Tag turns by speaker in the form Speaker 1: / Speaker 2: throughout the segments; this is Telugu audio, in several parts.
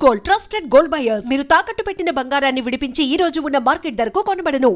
Speaker 1: Gold, trusted gold buyers. మీరు తాకట్టు పెట్టిన బంగారాన్ని విడిపించి ఈ రోజు ఉన్న మార్కెట్ ధరకు కొనబడను.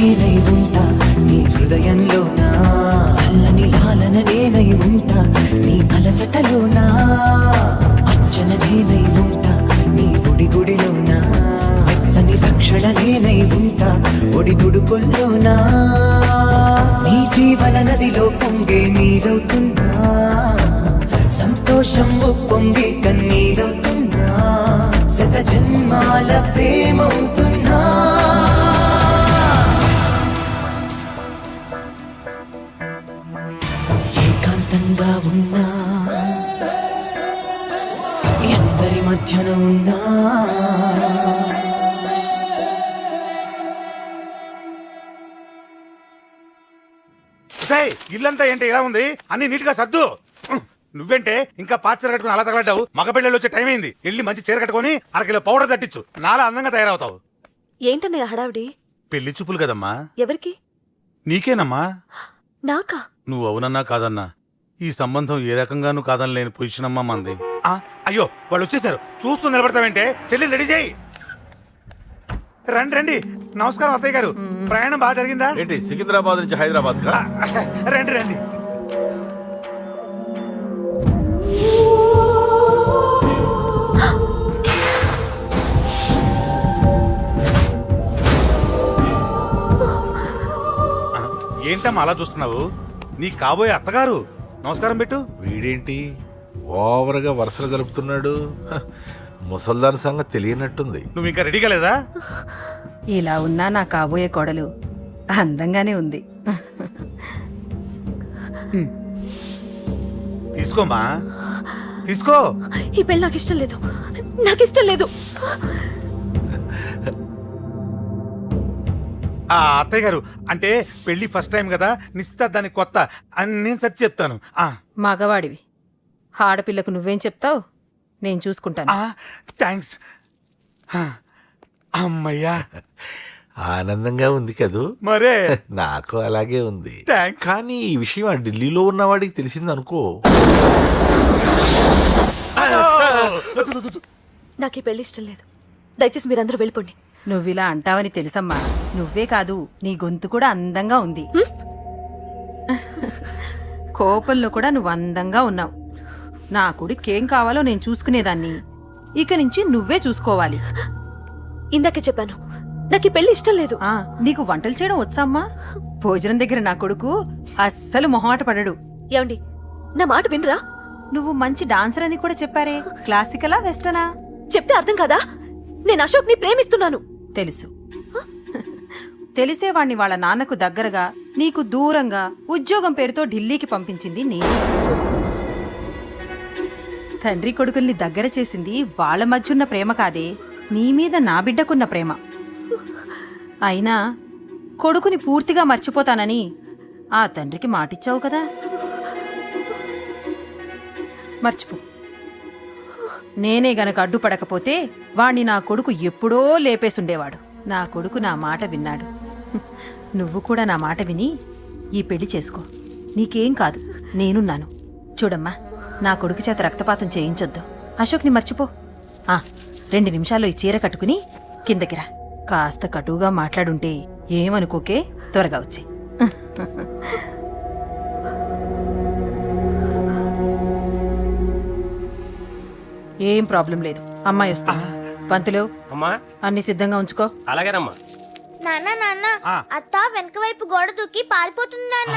Speaker 2: నేనై ఉంటా నీ హృదయంలోనా, చల్లని లాలన నేనై ఉంటా నీ అలసటలోనా, అర్చన నేనై ఉంటా నీ ఒడి గుడిలోనా, వెచ్చని రక్షణ నేనై ఉంటా ఒడి దుడుకుల్లోనా, నీ జీవన నదిలో పొంగే నీరవుతున్నా, సంతోషం పొంగే కన్నీరవుతున్నా, శత జన్మాల ప్రేమవుతున్నా. ఏకాంతంగా ఉన్నా, అందరి మధ్యన ఉన్నా,
Speaker 3: ఇల్లంతా ఏంటి ఇలా ఉంది? అన్ని నీట్ గా సర్దు. నువ్వేంటే ఇంకా పాత చీర కట్టుకుని అలా తగలడ్డావు? మగ పిల్లలు వచ్చే టైం అయింది. వెళ్ళి మంచి చీర కట్టుకుని అరకిలో పౌడర్ తట్టించు, నాలా అందంగా తయారవుతావు.
Speaker 4: ఏంటన్నయ్య హడావిడి?
Speaker 3: పెళ్లి చూపులు కదమ్మా.
Speaker 4: ఎవరికి?
Speaker 3: నీకేనమ్మా.
Speaker 4: నాకా?
Speaker 3: నువ్వు అవునన్నా కాదన్నా ఈ సంబంధం ఏ రకంగానూ కాదని లేని పొజిషన్ అమ్మా మంది. అయ్యో వాళ్ళు వచ్చేసారు, చూస్తూ నిలబడతావేంటే? చెల్లి రెడీ చేయి. రండి రండి. నమస్కారం అత్తయ్య గారు, ప్రయాణం బాగా జరిగిందా?
Speaker 5: ఏంటి సికింద్రాబాద్ నుంచి హైదరాబాద్ కా?
Speaker 3: రండి రండి. ఏంటమ్మా అలా చూస్తున్నావు? నీ కాబోయే అత్తగారు. నమస్కారం పెట్టు.
Speaker 5: వీడేంటి ఓవర్గా వరుసలు కలుపుతున్నాడు? ముసల్దాన్ సంగతి తెలియనట్టుంది.
Speaker 3: నువ్వు ఇంకా రెడీ కాలేదా?
Speaker 6: ఇలా ఉన్నా నా కాబోయే కోడలు అందంగానే ఉంది.
Speaker 3: తీసుకోమ్మా తీసుకో.
Speaker 4: ఈ పెళ్ళి నాకు ఇష్టం లేదు, నాకు ఇష్టం లేదు.
Speaker 3: అత్తయ్య గారు, అంటే పెళ్లి ఫస్ట్ టైం కదా, నిశ్చితార్థానికి కొత్త అని నేను సచ్చి చెప్తాను.
Speaker 6: మగవాడివి, ఆడపిల్లకు నువ్వేం చెప్తావు? నేను చూసుకుంటాను.
Speaker 3: థ్యాంక్స్. అమ్మయ్యా,
Speaker 5: ఆనందంగా ఉంది కదూ?
Speaker 3: మరే
Speaker 5: నాకు అలాగే ఉంది.
Speaker 3: థ్యాంక్స్.
Speaker 5: కానీ ఈ విషయం ఆ ఢిల్లీలో ఉన్నవాడికి తెలిసింది అనుకో.
Speaker 4: నాకు ఈ పెళ్లి ఇష్టం లేదు, దయచేసి మీరందరూ వెళ్ళిపోండి.
Speaker 6: నువ్విలా అంటావని తెలుసమ్మా. నువ్వే కాదు, నీ గొంతు కూడా అందంగా ఉంది. కోపంలో కూడా నువ్వు అందంగా ఉన్నావు. నా కొడుకేం కావాలో నేను చూసుకునేదాన్ని, ఇక నుంచి నువ్వే చూసుకోవాలి.
Speaker 4: ఇందాకే చెప్పాను, నాకు ఈ పెళ్లి ఇష్టం లేదు.
Speaker 6: నీకు వంటలు చేయడం వచ్చామ్మా? భోజనం దగ్గర నా కొడుకు అస్సలు మొహమాట పడడు.
Speaker 4: ఏమండి, నా మాట వినరా?
Speaker 6: నువ్వు మంచి డాన్సర్ అని కూడా చెప్పారే. క్లాసికలా వెస్టర్నా?
Speaker 4: చెప్తే అర్థం కాదా? నేను అశోక్ ని ప్రేమిస్తున్నాను.
Speaker 6: తెలుసు. తెలిసేవాణ్ణి వాళ్ళ నాన్నకు దగ్గరగా, నీకు దూరంగా ఉద్యోగం పేరుతో ఢిల్లీకి పంపించింది నేను. తండ్రి కొడుకుల్ని దగ్గర చేసింది వాళ్ళ మధ్యున్న ప్రేమ కాదే, నీ మీద నా బిడ్డకున్న ప్రేమ. అయినా కొడుకుని పూర్తిగా మర్చిపోతానని ఆ తండ్రికి మాటిచ్చావు కదా, మర్చిపో. నేనే గనక అడ్డుపడకపోతే వాణ్ణి నా కొడుకు ఎప్పుడో లేపేసుండేవాడు. నా కొడుకు నా మాట విన్నాడు. నువ్వు కూడా నా మాట విని ఈ పెళ్లి చేసుకో. నీకేం కాదు, నేనున్నాను. చూడమ్మా, నా కొడుకు చేత రక్తపాతం చేయించొద్దు. అశోక్ని మర్చిపో. 2 నిమిషాల్లో ఈ చీర కట్టుకుని కిందకిరా. కాస్త కటువుగా మాట్లాడుంటే ఏమనుకోకే, త్వరగా వచ్చే. ఏం ప్రాబ్లం లేదు, అమ్మాయి వస్తా. పంతులు,
Speaker 7: అమ్మా
Speaker 6: అన్ని సిద్ధంగా ఉంచుకో.
Speaker 7: అలాగేనమ్మా.
Speaker 8: నాన్న నాన్న, అత్త వెనక వైపు గోడ దూకి పారిపోతుంది నాన్న.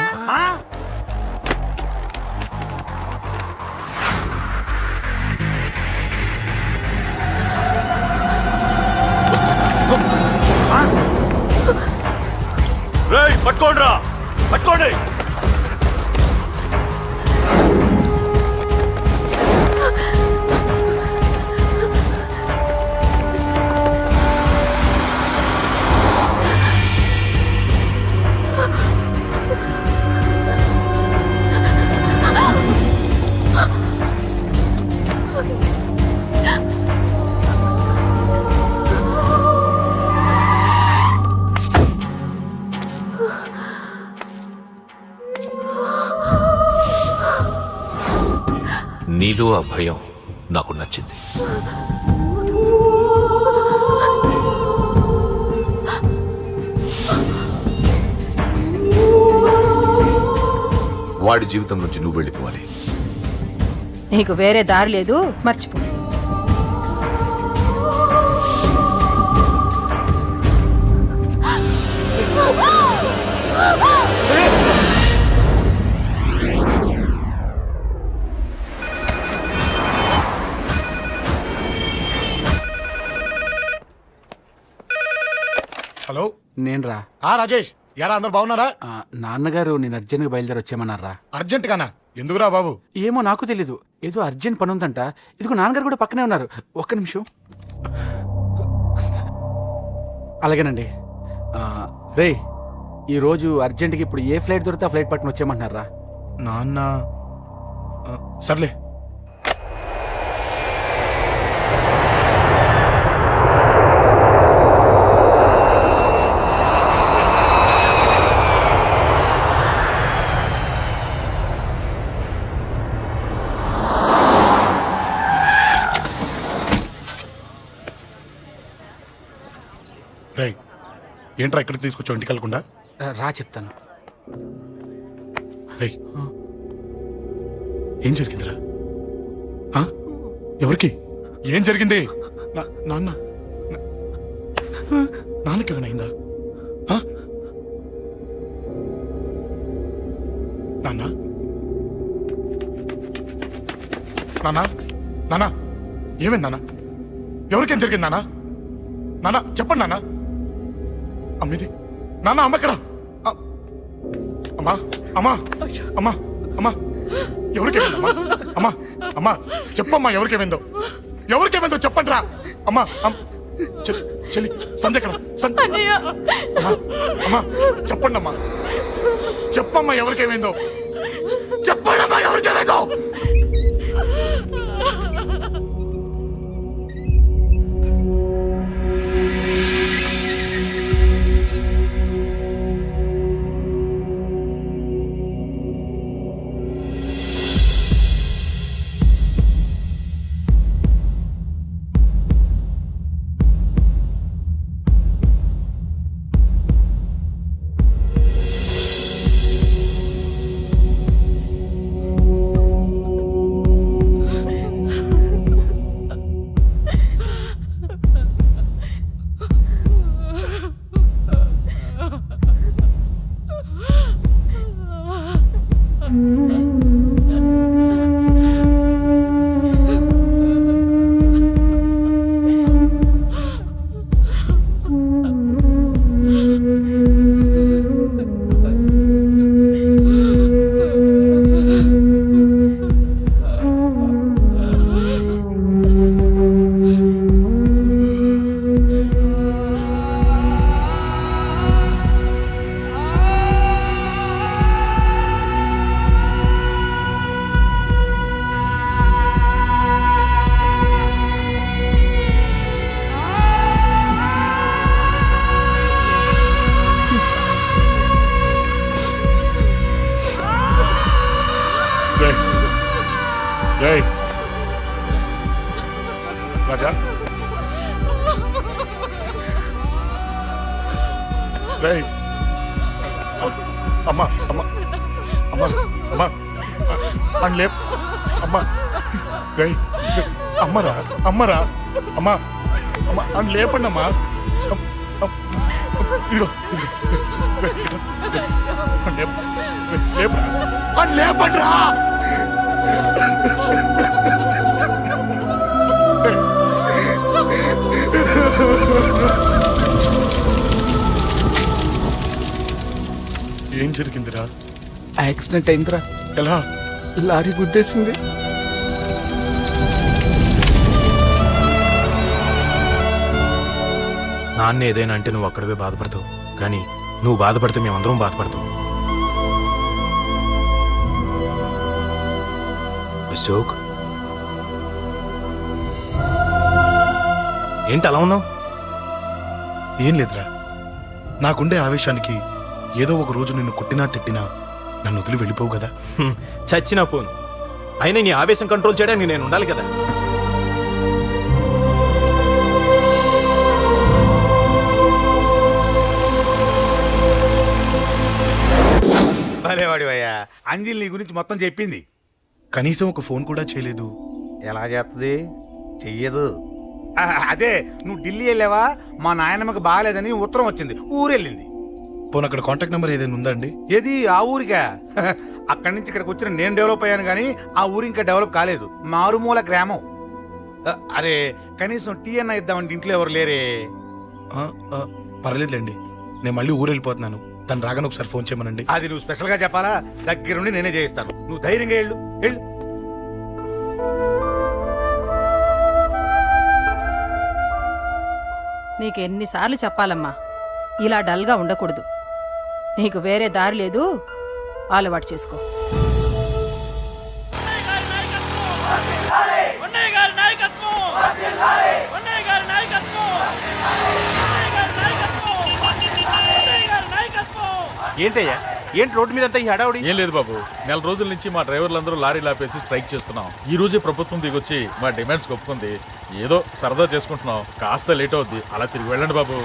Speaker 3: పట్టుకోండి పట్టుకోండి.
Speaker 5: నీలో ఆ భయం నాకు నచ్చింది.
Speaker 7: వాడి జీవితం నుంచి నువ్వు వెళ్ళిపోవాలి.
Speaker 6: నీకు వేరే దారి లేదు, మర్చిపో.
Speaker 9: హలో,
Speaker 10: నేను రా.
Speaker 9: రాజేష్, యారా అందరు బాగున్నారా?
Speaker 10: నాన్నగారు నేను అర్జెంట్గా బయలుదేరి వచ్చేయమన్నారా.
Speaker 9: అర్జెంట్ గానా? ఎందుకురా బాబు?
Speaker 10: ఏమో నాకు తెలీదు, ఏదో అర్జెంట్ పని ఉందంట. ఇదిగో నాన్నగారు కూడా పక్కనే ఉన్నారు. ఒక్క నిమిషం. అలాగేనండి. రే, ఈరోజు అర్జెంట్కి ఇప్పుడు ఏ ఫ్లైట్ దొరికితే ఆ ఫ్లైట్ పట్టుకుని వచ్చేయమన్నారా.
Speaker 9: నాన్న సర్లే. రై, ఏంట్రా ఇక్కడికి తీసుకొచ్చావు ఇంటికి వెళ్ళకుండా?
Speaker 10: రా చెప్తాను.
Speaker 9: రై, ఏం జరిగిందిరా? ఎవరికి ఏం జరిగింది? నాన్న నాన్నకి ఏమైనా అయిందా? నాన్న నాన్న నాన్న ఏమైంది నాన్న? ఎవరికేం జరిగింది నాన్న? నాన్న చెప్పండి నాన్న. అమ్మిది నాన్న, అమ్మ ఎక్కడ? అమ్మా అమ్మా అమ్మా అమ్మా ఎవరికేమైందమ్మా? అమ్మా అమ్మా చెప్పమ్మా, ఎవరికేమైందో? ఎవరికేమైందో చెప్పండి రా. అమ్మా చెల్లి సంధ్య ఎక్కడ? అమ్మా అమ్మా చెప్పండి అమ్మా, చెప్పమ్మా ఎవరికేమైందో? చెప్పండి అమ్మా ఎవరికేమైందో? రాజా, అమ్మా అమ్మా అమ్మా అమ్మా అని లేప్ అమ్మా. అమ్మరా అమ్మరా అమ్మా అమ్మా అని లేపండి అమ్మా. ఇదిగో అని లేపండి రా. జరిగిందిరా?
Speaker 10: యాక్సిడెంట్ అయిందిరా,
Speaker 9: ఎలా?
Speaker 10: లారీ గుద్దేసింది.
Speaker 11: నాన్న ఏదైనా అంటే నువ్వు అక్కడవే బాధపడతావు, కానీ నువ్వు బాధపడితే మేమందరం బాధపడతాం. అశోక్, ఏంటి అలా ఉన్నావు?
Speaker 9: ఏం లేదురా, నాకుండే ఆవేశానికి ఏదో ఒక రోజు నిన్ను కొట్టినా తిట్టినా నన్ను వదిలి వెళ్ళిపోవు కదా.
Speaker 11: చచ్చినా పోను, అయినా నీ ఆవేశం కంట్రోల్ చేయడానికి నేను ఉండాలి కదా.
Speaker 3: భలేవాడివయ్యా, అంజలి నీ గురించి మొత్తం చెప్పింది.
Speaker 9: కనీసం ఒక ఫోన్ కూడా చేయలేదు.
Speaker 3: ఎలా చేస్తుంది? చెయ్యదు. అదే నువ్వు ఢిల్లీ వెళ్ళావా, మా నాయనమ్మకి బాగాలేదని ఉత్తరం వచ్చింది, ఊరెళ్ళింది.
Speaker 9: పోనీ అక్కడ కాంటాక్ట్ నెంబర్ ఏదైనా ఉందా అండి?
Speaker 3: ఏది ఆ ఊరికా? అక్కడి నుంచి ఇక్కడికి వచ్చిన నేను డెవలప్ అయ్యాను కానీ ఆ ఊరు ఇంకా డెవలప్ కాలేదు, మారుమూల గ్రామం. అరే కనీసం టీ అన్న ఇద్దామంటే ఇంట్లో ఎవరు లేరే.
Speaker 9: పర్లేదులేండి, నేను మళ్ళీ ఊరు వెళ్ళిపోతున్నాను. తను రాగానే ఒకసారి ఫోన్ చేయమనండి.
Speaker 3: అది నువ్వు స్పెషల్ గా చెప్పాలా? దగ్గరుండి నేనే చేయిస్తాను, నువ్వు ధైర్యంగా వెళ్ళు వెళ్ళు.
Speaker 6: నీకు ఎన్నిసార్లు చెప్పాలమ్మా, ఇలా డల్గా ఉండకూడదు. నీకు వేరే దారి లేదు, అలవాటు చేసుకో.
Speaker 11: ఏంటయ్యా, ఏంటి రోడ్డు మీద అంతా ఈ హడావుడి?
Speaker 12: ఏం లేదు బాబు, నెల రోజుల నుంచి మా డ్రైవర్లందరూ లారీలు ఆపేసి స్ట్రైక్ చేస్తున్నాం. ఈ రోజే ప్రభుత్వం దిగొచ్చి మా డిమాండ్స్ ఒప్పుకుంది. ఏదో సరదా చేసుకుంటున్నాం, కాస్త లేట్ అవుద్ది, అలా తిరిగి వెళ్ళండి బాబు.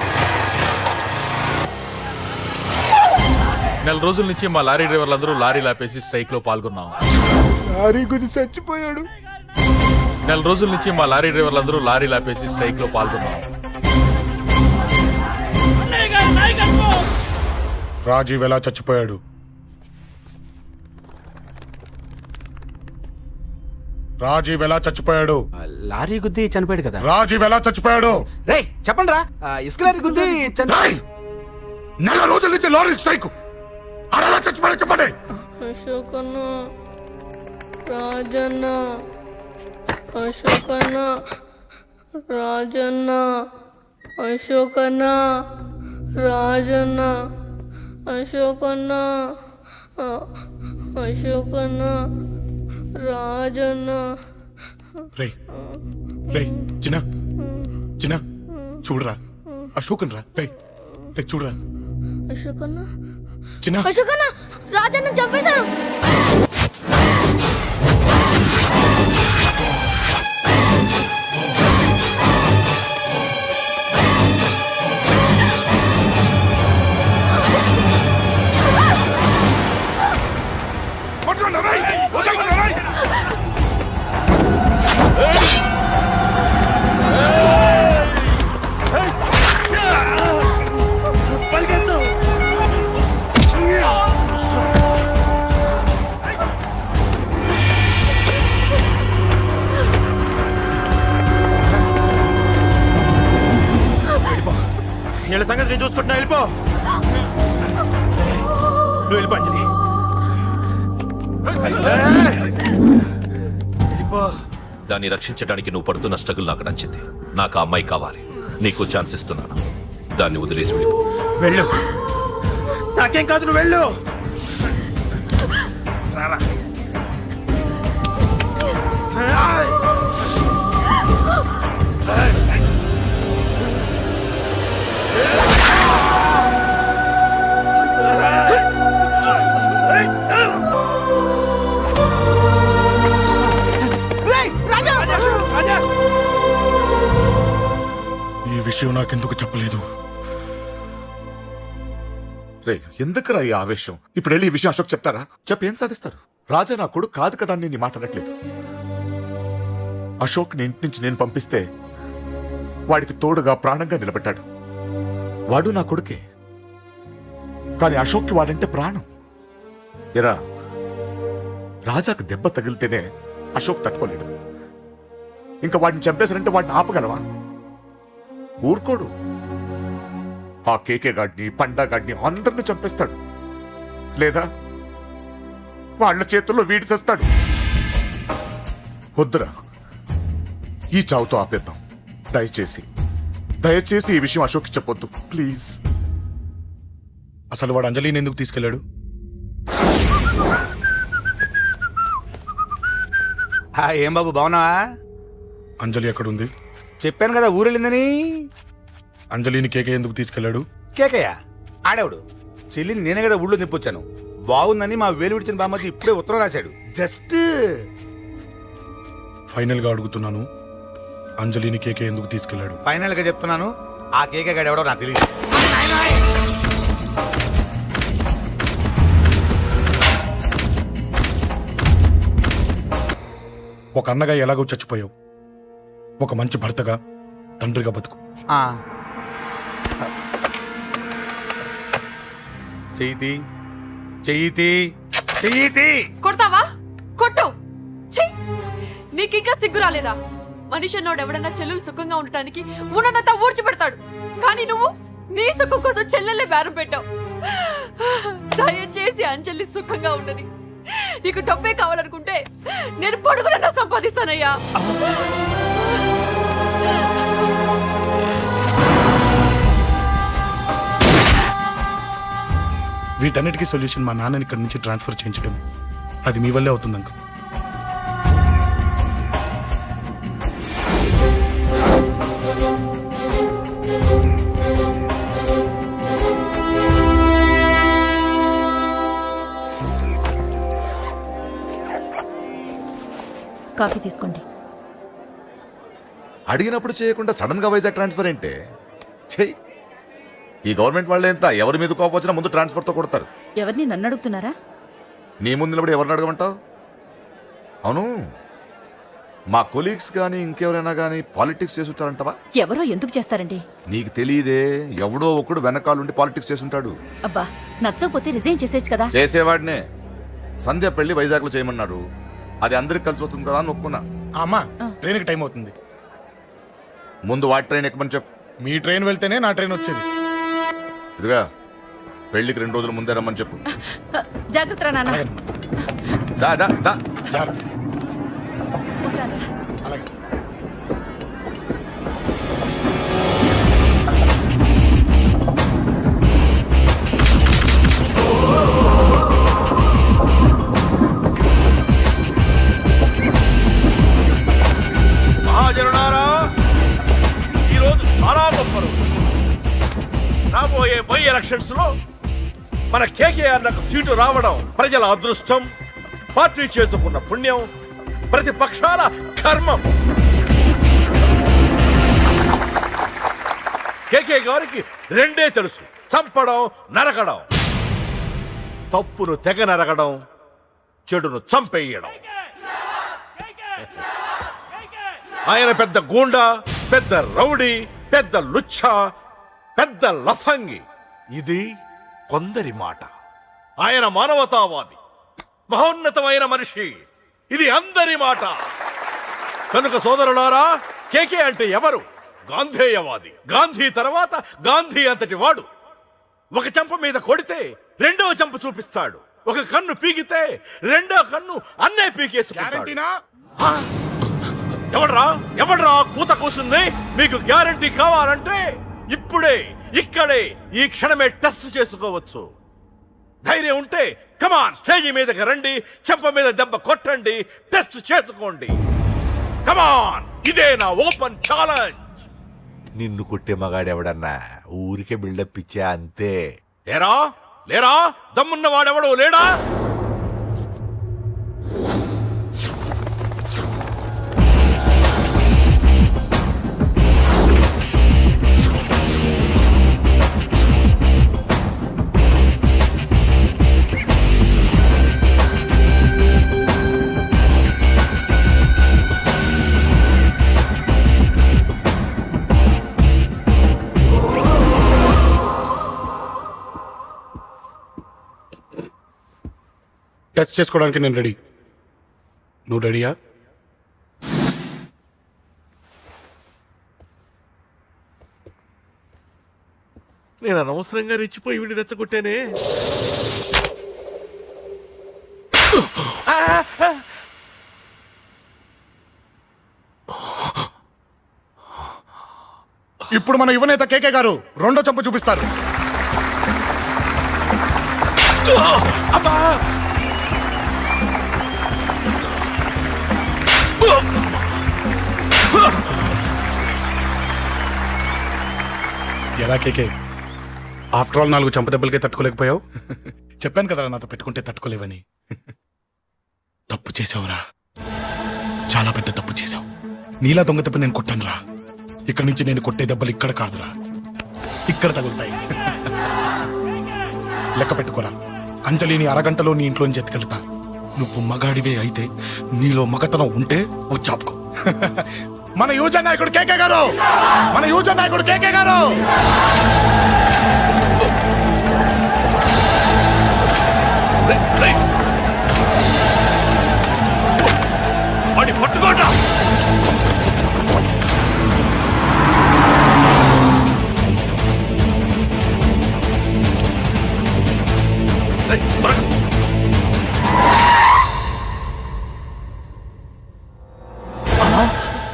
Speaker 12: నెల రోజుల నుంచి మా లారీ డ్రైవర్లందరూ లారీలు ఆపేసి స్ట్రైక్ లో పాల్గొన్నాం.
Speaker 10: లారీ గుద్ది చచ్చిపోయాడు.
Speaker 12: నెల రోజుల నుంచి మా లారీ డ్రైవర్లందరూ లారీలు ఆపేసి స్ట్రైక్ లో పాల్గొన్నాం.
Speaker 9: రాజీవ్ ఎలా చచ్చిపోయాడు? రాజీవ్ ఎలా చచ్చిపోయాడు?
Speaker 10: లారీ గుద్ది చనిపోయాడు కదా.
Speaker 9: రాజీవ్ ఎలా చచ్చిపోయాడు?
Speaker 10: రే చెప్పండి రా, ఇసుక లారీ గుద్ది
Speaker 9: రేయ్! నెల రోజుల నుంచి లారీ స్ట్రైక్, అలా చచ్చిపోయాడు చెప్పండి.
Speaker 8: అశోకన్న, రాజన్న, అశోకన్న, రాజన్న, అశోకన్న, రాజన్న, అశోకన్న, అశోకన్న, రాజన్న.
Speaker 9: రేయ్ రేయ్ చిన్న చిన్న చూడరా, అశోకన్ రా. రేయ్ రేయ్ చూడరా.
Speaker 8: అశోకన్న,
Speaker 9: చిన్న
Speaker 8: అశోకన్న, రాజన్న చంపేశారు.
Speaker 11: వీళ్ళ సంగతి నేను చూసుకుంటున్నా, వెళ్ళిపో. నువ్వు వెళ్ళిపో అంజలి, వెళ్ళిపో.
Speaker 5: దాన్ని రక్షించడానికి నువ్వు పడుతున్న స్ట్రగుల్ నాకు నచ్చింది. నాకు ఆ అమ్మాయి కావాలి, నీకు ఛాన్స్ ఇస్తున్నాను. దాన్ని వదిలేసి వెళ్ళిపో.
Speaker 11: వెళ్ళు, నాకేం కాదు, నువ్వు వెళ్ళు. రారా.
Speaker 9: ఈ విషయం నాకెందుకు చెప్పలేదు?
Speaker 7: రే ఎందుకురా ఈ ఆవేశం? ఇప్పుడు వెళ్ళి ఈ విషయం అశోక్ చెప్తారా? చెప్పి ఏం సాధిస్తారు? రాజా నా కొడుకు కాదు కదా అని నీ మాట్లాడట్లేదు. అశోక్ ని ఇంటి నుంచి నేను పంపిస్తే వాడికి తోడుగా ప్రాణంగా నిలబెట్టాడు. వాడు నా కొడుకే, కానీ అశోక్కి వాడంటే ప్రాణం. ఎరా, రాజాకు దెబ్బ తగిలితేనే అశోక్ తట్టుకోలేడు. ఇంకా వాడిని చంపేశారంటే వాడిని ఆపగలవా? ఊరుకోడు. ఆ కేకే గాడిని, పండా గాడిని అందరిని చంపేస్తాడు. లేదా వాళ్ళ చేతుల్లో వీడి చేస్తాడు. వద్దురా, ఈ చావుతో ఆపేద్దాం. దయచేసి ఈ విషయం అశోక్ చెప్పొద్దు ప్లీజ్.
Speaker 9: అసలు వాడు అంజలిని ఎందుకు తీసుకెళ్ళాడు?
Speaker 3: ఏం బాబు బాగున్నావా?
Speaker 9: అంజలి ఎక్కడుంది?
Speaker 3: చెప్పాను కదా ఊరెళ్ళిందని.
Speaker 9: అంజలిని కేకే ఎందుకు తీసుకెళ్ళాడు?
Speaker 3: కేకయ్య ఆడేవాడు. చెల్లిని నేనే కదా ఊళ్ళో నిప్పొచ్చాను. బాగుందని మా వేలు విడిచిన బామ్మది ఇప్పుడే ఉత్తరం రాశాడు. జస్ట్
Speaker 9: ఫైనల్ గా అడుగుతున్నాను, అంజలిని కేకే ఎందుకు తీసుకెళ్ళాడు?
Speaker 3: ఫైనల్ గా చెప్తున్నాను, ఆ కేకే గాడు ఎవడో నాకు తెలియదు.
Speaker 9: ఒక అన్నగా ఎలాగో చచ్చిపోయావు, ఒక మంచి భర్తగా, తండ్రిగా బతుకు.
Speaker 3: చెయ్యితి
Speaker 4: కొడతావా? కొట్టు. ఛీ! నీకింకా సిగ్గు రాలేదా? మనిషి అన్నోడు ఎవడన్నా చెల్లెలు సుఖంగా ఉండటానికి ఉన్నదంతా ఊడ్చి పెడతాడు. కానీ నువ్వు నీ సుఖం కోసం చెల్లెలే బేరం పెట్టావు. దయచేసి అంజలి సుఖంగా ఉండని. నీకు డబ్బే కావాలనుకుంటే నేను పొడుగునన్నా సంపాదిస్తానయ్యా.
Speaker 9: వీటన్నిటికీ సొల్యూషన్ మా నాన్నని ఇక్కడి నుంచి ట్రాన్స్ఫర్ చేయించడం. అది మీ వల్లే అవుతుంది అంకుల్.
Speaker 4: కాఫీ తీసుకోండి.
Speaker 7: అడిగినప్పుడు చేయకుండా సడన్ గా వైజాగ్ ట్రాన్స్ఫర్ ఏంటే? చెయ్యి. ఈ గవర్నమెంట్ వాళ్ళే ఎంత ఎవరి మీద కోపం వచ్చినా ముందు ట్రాన్స్ఫర్ తో కొడతారు.
Speaker 4: ఎవరిని నన్ను అడుగుతున్నారా?
Speaker 7: నీ ముందు నిలబడి ఎవరిని అడగమంటావు? అవును, మా కొలీగ్స్ కానీ ఇంకెవరైనా కానీ పాలిటిక్స్ చేస్తుంటారంటవా?
Speaker 4: ఎవరో ఎందుకు చేస్తారండి?
Speaker 7: నీకు తెలియదే, ఎవడో ఒకడు వెనకాలండి పాలిటిక్స్ చేస్తుంటాడు.
Speaker 4: అబ్బా, నచ్చకపోతే రిజైన్ చేసేచ్చు కదా.
Speaker 7: చేసేవాడినే. సంధ్య పెళ్లి వైజాగ్ లో చేయమన్నాడు. అది అందరికి కలిసి వస్తుంది కదా అని ఒప్పుకున్నా.
Speaker 9: అమ్మా, ట్రైన్కి టైం అవుతుంది.
Speaker 7: ముందు వాటి ట్రైన్ ఎక్కమని చెప్పు.
Speaker 9: మీ ట్రైన్ వెళ్తేనే నా ట్రైన్ వచ్చేది.
Speaker 7: ఇదిగా పెళ్లికి 2 రోజుల ముందే రమ్మని చెప్పు.
Speaker 4: జాగ్రత్త రా నాన్న.
Speaker 7: దా దా దా.
Speaker 9: జాగ్రత్త.
Speaker 4: ఉంటాను.
Speaker 9: అలాగే.
Speaker 5: మహాజనులారా, ఈరోజు చాలా గొప్ప రోజు. రాబోయే బై ఎలక్షన్స్ లో మన కేకేఆర్ నాకు సీటు రావడం ప్రజల అదృష్టం, పార్టీ చేసుకున్న పుణ్యం, ప్రతిపక్షాల కర్మం. కేకే గారికి రెండే తెలుసు: చంపడం, నరకడం. తప్పును తెగ నరకడం, చెడును చంపేయడం. ఆయన పెద్ద గూండా, పెద్ద రౌడీ, పెద్ద లుచ్చా, పెద్ద లఫంగి. ఇది కొందరి మాట. ఆయన మానవతావాది, మహోన్నతమైన మనిషి. ఇది అందరి మాట. కనుక సోదరులారా, కేకే అంటే ఎవరు? గాంధేయవాది. గాంధీ తర్వాత గాంధీ అంతటి వాడు. ఒక చెంప మీద కొడితే రెండవ చెంప చూపిస్తాడు. ఒక కన్ను పీకితే రెండో కన్ను అన్నే పీకేసుకుంటాడు. ఎవడ్రా కూత కూసింది? మీకు గ్యారంటీ కావాలంటే ఇప్పుడే, ఇక్కడే, ఈ క్షణమే టెస్ట్ చేసుకోవచ్చు. ధైర్యం ఉంటే కమాన్, స్టేజీ మీదకి రండి, చెంప మీద దెబ్బ కొట్టండి, టెస్ట్ చేసుకోండి. కమాన్, ఇదే నా ఓపెన్ ఛాలెంజ్. నిన్ను కొట్టే మగాడెవడన్నా ఊరికే బిల్డప్ ఇచ్చా అంతే. లేరా దమ్మున్న వాడెవడో లేడా?
Speaker 9: టెస్ట్ చేసుకోవడానికి నేను రెడీ. నువ్వు రెడీయా?
Speaker 5: నేను అనవసరంగా రెచ్చిపోయి వీడిని రెచ్చగొట్టానే.
Speaker 9: ఇప్పుడు మన యువనేత కేకే గారు రెండో చంప చూపిస్తారు. ఎలా కేకే, ఆఫ్టర్ ఆల్ 4 చంప దెబ్బలకే తట్టుకోలేకపోయావు? చెప్పాను కదా నాతో పెట్టుకుంటే తట్టుకోలేవని. తప్పు చేసావురా, చాలా పెద్ద తప్పు చేసావు. నీలా దొంగ దెబ్బ నేను కొట్టానురా. ఇక్కడి నుంచి నేను కొట్టే దెబ్బలు ఇక్కడ కాదురా, ఇక్కడ తగులుతాయి. లెక్క పెట్టుకోరా, అంజలిని అరగంటలో నీ ఇంట్లోంచి ఎత్తుకెళ్తా. నువ్వు మగాడివే అయితే, నీలో మగతనం ఉంటే వచ్చాపుకో. మన యువజన నాయకుడు కేకే గారు, మన యువజన నాయకుడు కేకే గారు.
Speaker 5: పట్టుకోండి.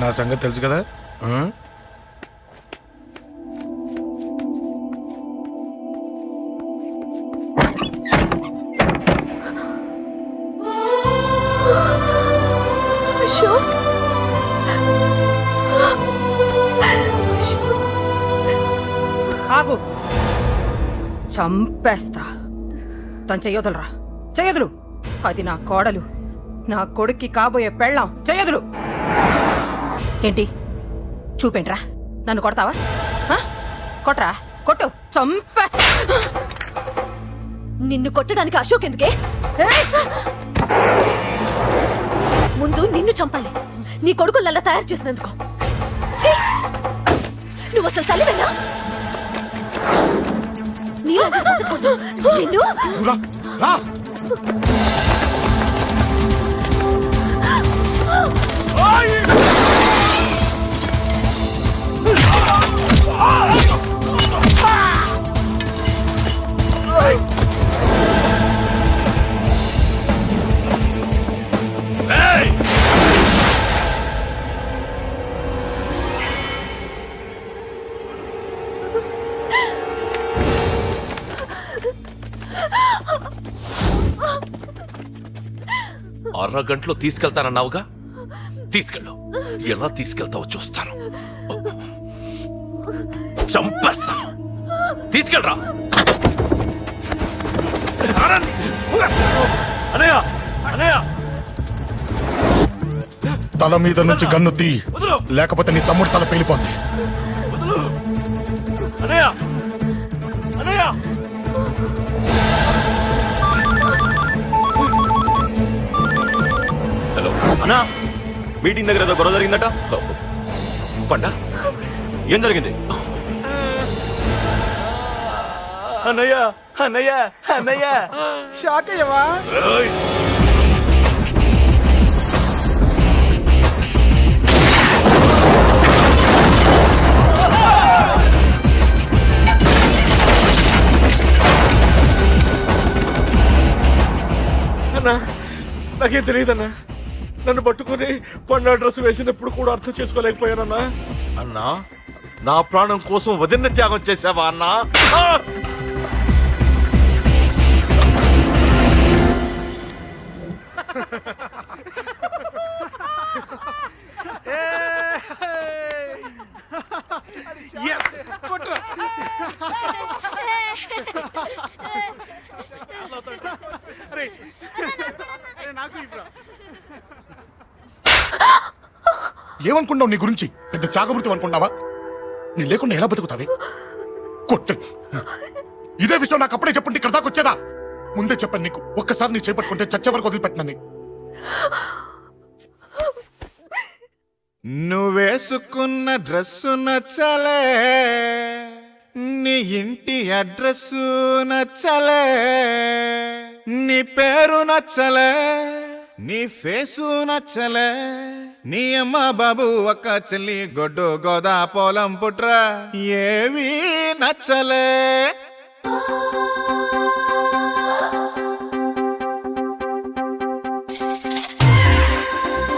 Speaker 9: నా సంగతి తెలుసు కదా.
Speaker 6: ఆగు, చంపేస్తా. తను చెయ్యొదలరా, చెయ్యదులు. అది నా కోడలు, నా కొడుక్కి కాబోయే పెళ్ళాం. చెయ్యదులు. ఏంటి చూపేంట్రా? నన్ను కొడతావా? కొట్రా, కొట్టు, చంపేస్తా.
Speaker 4: నిన్ను కొట్టడానికి అశోక్ ఎందుకే? ముందు నిన్ను చంపాలి, నీ కొడుకులల్లా తయారు చేసినందుకు. ఛీ! నువ్వు అసలు తల్లివేనా? నిన్ను
Speaker 5: అరగంటలో తీసుకెళ్తానన్నావుగా, తీసుకెళ్ళు. ఎలా తీసుకెళ్తావో చూస్తాను. చంపేస్తాను. తీసుకెళ్ళరా.
Speaker 9: తల మీద నుంచి గన్ను తీ, లేకపోతే నీ తమ్ముడు తల పేలిపోద్ది.
Speaker 5: హలో
Speaker 13: అన్నా, మీటింగ్ దగ్గర ఏదో గొడవ జరిగిందట.
Speaker 5: పండా,
Speaker 13: ఏం జరిగింది?
Speaker 10: అన్నయ్య, అన్నయ్య, అన్నయ్య, షాక్ అయ్యవా?
Speaker 5: అన్నా, నాకేం తెలియదన్నా. నన్ను పట్టుకుని పండు డ్రెస్ వేసినప్పుడు కూడా అర్థం చేసుకోలేకపోయానన్నా. అన్నా, నా ప్రాణం కోసం వదిన త్యాగం చేసావా అన్నా?
Speaker 9: ఏమనుకున్నావు? నీ గురించి పెద్ద చాగమృతం అనుకున్నావా? నీ లేకుండా ఎలా బతుకుతావే? కొట్టు. ఇదే విషయం నాకు అప్పుడే చెప్పండి, ఇక్కడ దాకా వచ్చేదా? ముందే చెప్పండి నీకు. ఒక్కసారి నీ చేపట్టుకుంటే చచ్చే వరకు వదిలిపెట్టినా.
Speaker 14: నువ్వేసుకున్న డ్రెస్సు నచ్చలే, నీ ఇంటి అడ్రస్సు నచ్చలే, నీ పేరు నచ్చలే, నీ ఫేసు నచ్చలే, నీ అమ్మ బాబు ఒక్క చెల్లి గొడ్డు గోదా పొలం పుట్రా ఏవి నచ్చలే.